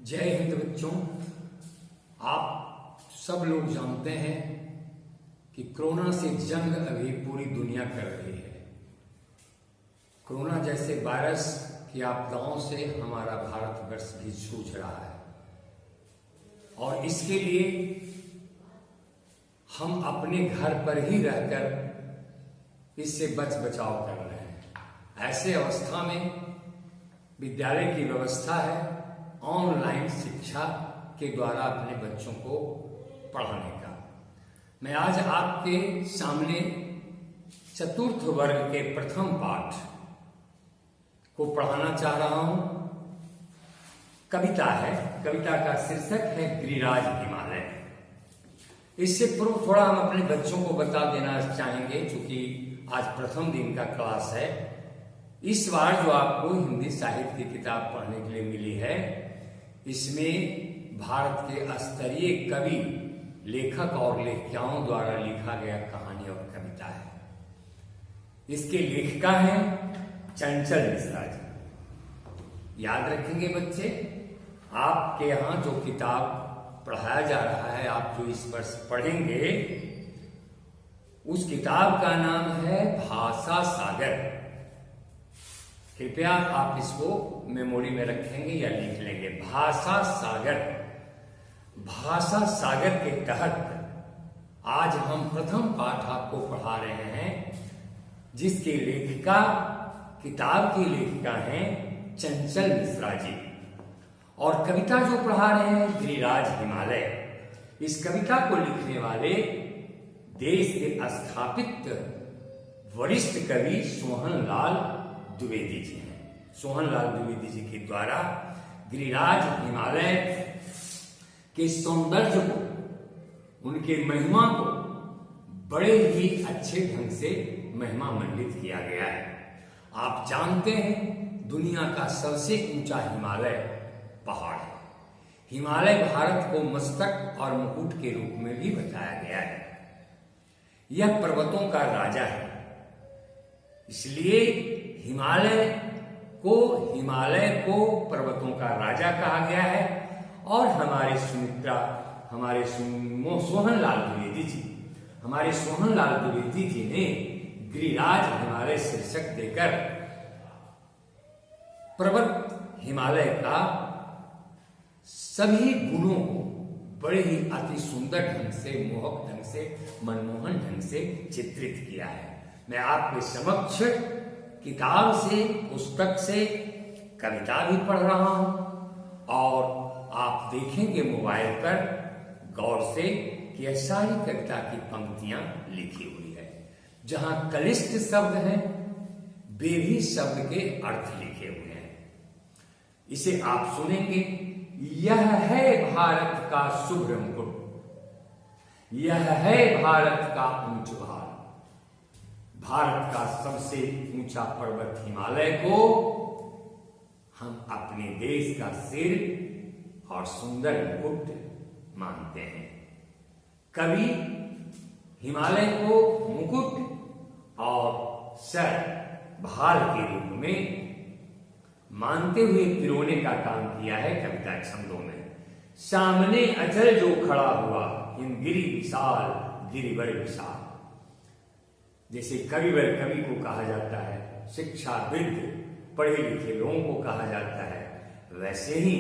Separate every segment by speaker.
Speaker 1: जय हिंद बच्चों। आप सब लोग जानते हैं कि कोरोना से जंग अभी पूरी दुनिया कर रही है। कोरोना जैसे वायरस की आपदाओं से हमारा भारतवर्ष भी जूझ रहा है और इसके लिए हम अपने घर पर ही रहकर इससे बचाव कर रहे हैं। ऐसे अवस्था में विद्यालय की व्यवस्था है ऑनलाइन शिक्षा के द्वारा अपने बच्चों को पढ़ाने का। मैं आज आपके सामने चतुर्थ वर्ग के प्रथम पाठ को पढ़ाना चाह रहा हूं। कविता है, कविता का शीर्षक है गिरिराज हिमालय। इससे पूर्व थोड़ा हम अपने बच्चों को बता देना चाहेंगे, क्योंकि आज प्रथम दिन का क्लास है। इस बार जो आपको हिंदी साहित्य की किताब पढ़ने के लिए मिली है, इसमें भारत के स्तरीय कवि, लेखक और लेखिकाओं द्वारा लिखा गया कहानी और कविता है। इसके लेखिका हैं चंचल मिश्रा जी। याद रखेंगे बच्चे, आपके यहाँ जो किताब पढ़ाया जा रहा है, आप जो इस वर्ष पढ़ेंगे, उस किताब का नाम है भाषा सागर। कृपया आप इसको मेमोरी में रखेंगे या लिख लेंगे। भाषा सागर। भाषा सागर के तहत आज हम प्रथम पाठ आपको पढ़ा रहे हैं, जिसके लेखिका, किताब की लेखिका हैं चंचल मिश्रा जी, और कविता जो पढ़ा रहे हैं गिरिराज हिमालय। इस कविता को लिखने वाले देश के स्थापित वरिष्ठ कवि सोहनलाल द्विवेदी जी हैं। सोहनलाल द्विवेदी जी के द्वारा गिरिराज हिमालय के सौंदर्य को, उनके महिमा को बड़े ही अच्छे ढंग से महिमा मंडित किया गया है। आप जानते हैं, दुनिया का सबसे ऊंचा हिमालय पहाड़ है। हिमालय भारत को मस्तक और मुकुट के रूप में भी बताया गया है। यह पर्वतों का राजा है, इसलिए हिमालय को पर्वतों का राजा कहा गया है। और हमारे सुमित्रा, हमारे सोहनलाल द्विवेदी जी ने गिरिराज हिमालय शीर्षक देकर पर्वत हिमालय का सभी गुणों को बड़े ही अति सुंदर ढंग से, मोहक ढंग से, मनमोहन ढंग से चित्रित किया है। मैं आपके समक्ष किताब से, पुस्तक से कविता भी पढ़ रहा हूं, और आप देखेंगे मोबाइल पर गौर से कि यह सारी कविता की पंक्तियां लिखी हुई है। जहां कलिष्ठ शब्द हैं, वे भी शब्द के अर्थ लिखे हुए हैं। इसे आप सुनेंगे। यह है भारत का शुभ्र मुकुट, यह है भारत का ऊंच भार। भारत का सबसे ऊंचा पर्वत हिमालय को हम अपने देश का सिर और सुंदर मुकुट मानते हैं। कवि हिमालय को मुकुट और सर, भार के रूप में मानते हुए पिरोने का काम किया है कविता छंदों में। सामने अचल जो खड़ा हुआ, हिमगिरि विशाल, गिरिवर विशाल। जैसे कविवर कवि को कहा जाता है, शिक्षाविद पढ़े लिखे लोगों को कहा जाता है, वैसे ही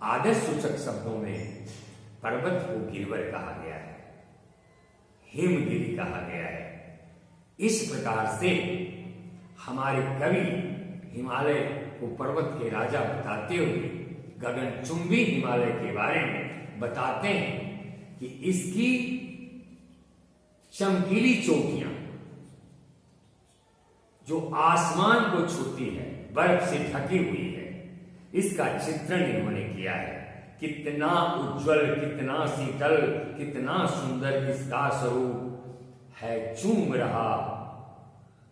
Speaker 1: आदर्श सूचक शब्दों में पर्वत को गिरिवर कहा गया है, हिमगिरि कहा गया है। इस प्रकार से हमारे कवि हिमालय को पर्वत के राजा बताते हुए गगनचुंबी हिमालय के बारे में बताते हैं कि इसकी चमकीली चोटियां जो आसमान को छूती है, बर्फ से ढकी हुई है, इसका चित्रण इन्होंने किया है। कितना उज्जवल, कितना शीतल, कितना सुंदर इसका स्वरूप है, चूम रहा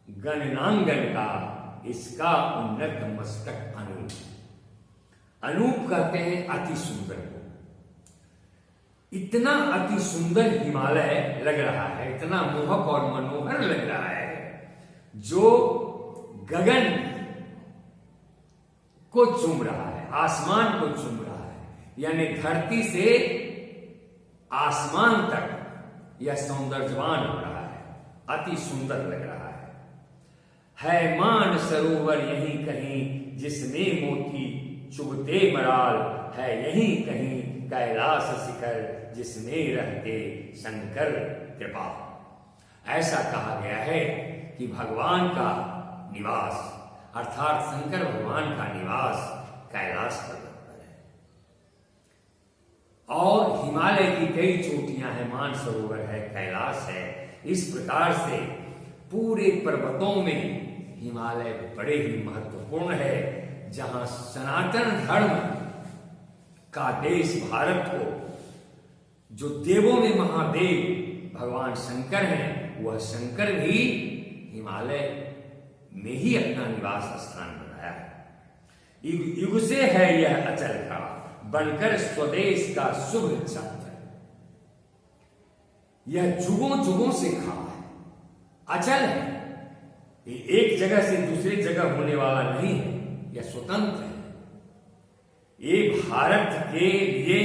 Speaker 1: गगनांगन का इसका उन्नत मस्तक अनूप। अनूप कहते हैं अति सुंदर को। इतना अति सुंदर हिमालय लग रहा है, इतना मोहक और मनोहर लग रहा है, जो गगन को चूम रहा है, आसमान को चूम रहा है। यानी धरती से आसमान तक यह सौंदर्यवान हो रहा है, अति सुंदर लग रहा है मान सरोवर यहीं कहीं जिसमें मोती चुभते मराल, है यहीं कहीं कैलाश शिखर जिसमें रहते शंकर कृपा। ऐसा कहा गया है कि भगवान का निवास अर्थात शंकर भगवान का निवास कैलाश पर्वत पर है और हिमालय की कई चोटियां हैं, मानसरोवर है, कैलाश है। इस प्रकार से पूरे पर्वतों में हिमालय बड़े ही महत्वपूर्ण है, जहां सनातन धर्म का देश भारत को, जो देवों में महादेव भगवान शंकर हैं, वह शंकर भी हिमालय में ही अपना निवास स्थान बनाया है। युग से है यह अचल का बनकर स्वदेश का शुभ छत्र, यह जुगों जुगों से खड़ा है, अचल है, ये एक जगह से दूसरी जगह होने वाला नहीं है, यह स्वतंत्र है। ये भारत के लिए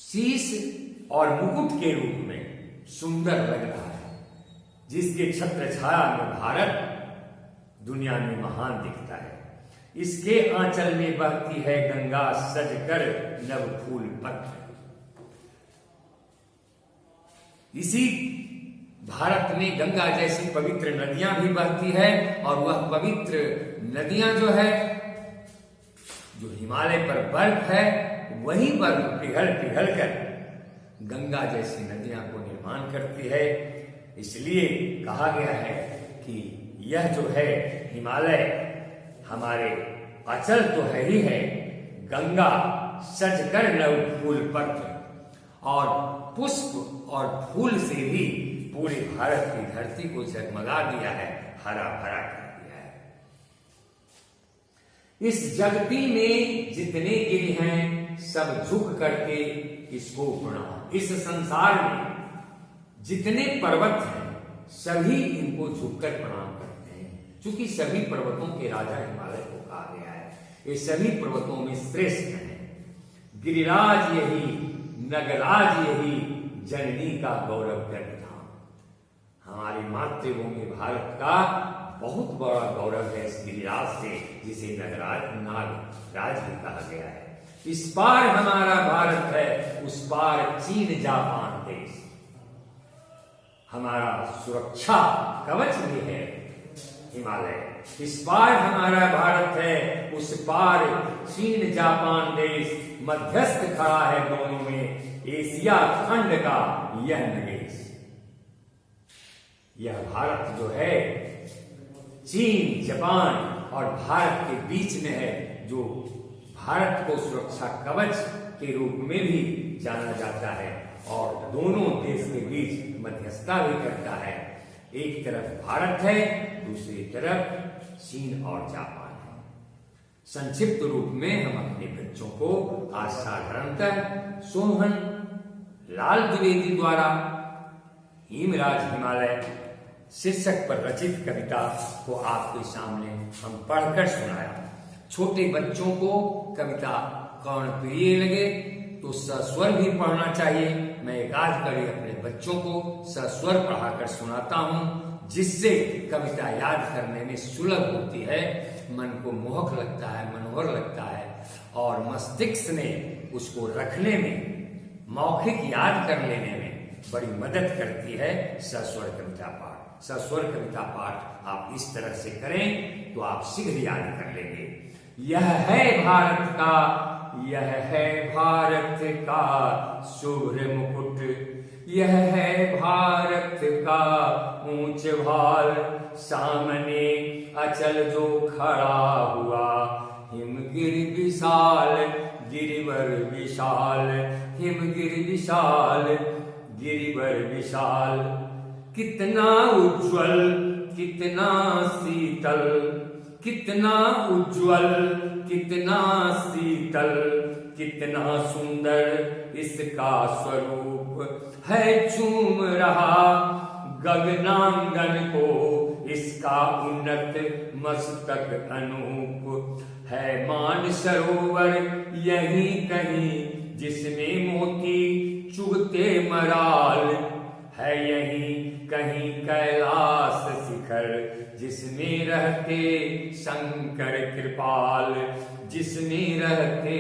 Speaker 1: शीश और मुकुट के रूप में सुंदर लग रहा है, जिसके छत्र छाया में भारत दुनिया में महान दिखता है। इसके आंचल में बहती है गंगा सजकर नव फूल पत्र। इसी भारत में गंगा जैसी पवित्र नदियां भी बहती है और वह पवित्र नदियां जो है, जो हिमालय पर बर्फ है, वही बर्फ पिघल पिघल कर गंगा जैसी नदियां को निर्माण करती है। इसलिए कहा गया है कि यह जो है हिमालय हमारे अचल तो है ही है, गंगा सजकर नव फूल पत्र, और पुष्प और फूल से भी पूरे भारत की धरती को जगमगा दिया है, हरा भरा कर दिया है। इस जगती में जितने गिर हैं सब झुक करके इसको प्रणाम। इस संसार में जितने पर्वत हैं सभी इनको झुककर प्रणाम करते हैं, क्योंकि सभी पर्वतों के राजा हिमालय को कहा गया है। ये सभी पर्वतों में श्रेष्ठ हैं। गिरिराज यही, नगराज यही, जननी का गौरव गर्भ धाम। हमारी मातृभूमि भारत का बहुत बड़ा गौरव है इस गिरिराज से, जिसे नागराज भी कहा गया है। इस पार हमारा भारत है, उस पार चीन जापान देश। हमारा सुरक्षा कवच भी है हिमालय। इस पार हमारा भारत है, उस पार चीन जापान देश। मध्यस्थ खड़ा है दोनों में एशिया खंड का यह नरेश। यह भारत जो है चीन, जापान और भारत के बीच में है, जो भारत को सुरक्षा कवच के रूप में भी जाना जाता है और दोनों देश के बीच मध्यस्थता भी करता है। एक तरफ भारत है, दूसरी तरफ चीन और जापान है। संक्षिप्त रूप में हम अपने बच्चों को आज साधारणतः सोहन लाल द्विवेदी द्वारा हिमराज हिमालय शीर्षक पर रचित कविता को आपके सामने हम पढ़कर सुनाया। छोटे बच्चों को कविता कर्णप्रिय लगे तो सस्वर भी पढ़ना चाहिए। मैं एक आध कड़ी अपने बच्चों को सस्वर पढ़ाकर सुनाता हूँ, जिससे कविता याद करने में सुलभ होती है, मन को मोहक लगता है, मनोहर लगता है और मस्तिष्क में उसको रखने में, मौखिक याद कर लेने में बड़ी मदद करती है सस्वर कविता पाठ। सस्वर कविता पाठ आप इस तरह से करें तो आप शीघ्र याद कर लेंगे। यह है भारत का, यह है भारत का शुभ्र मुकुट, यह है भारत का ऊंच भाल, सामने अचल जो खड़ा हुआ, हिमगिर विशाल गिरिवर विशाल, हिमगिर विशाल गिरिवर विशाल। कितना उज्ज्वल, कितना शीतल, कितना उज्ज्वल, कितना शीतल, कितना सुंदर इसका स्वरूप है, चूम रहा गगनांगन को इसका उन्नत मस्तक अनूप है। मान सरोवर यहीं कहीं जिसमें मोती चुगते मराल है। यहीं कहीं कैलाश शिखर जिसमें रहते शंकर कृपाल, जिसमें रहते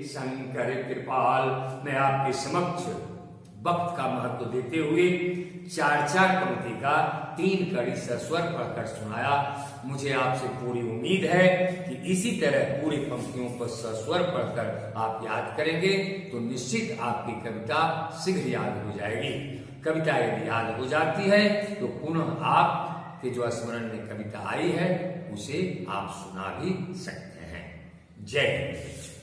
Speaker 1: शंकर कृपाल। मैं आपके समक्ष वक्त का महत्व देते हुए 4-4 पंक्ति का 3 कड़ी सस्वर पढ़कर सुनाया। मुझे आपसे पूरी उम्मीद है कि इसी तरह पूरी पंक्तियों को सस्वर पढ़कर आप याद करेंगे तो निश्चित आपकी कविता शीघ्र याद हो जाएगी। कविता यदि याद हो जाती है तो पुनः आपके जो स्मरण में कविता आई है उसे आप सुना भी सकते हैं। जय हिंद।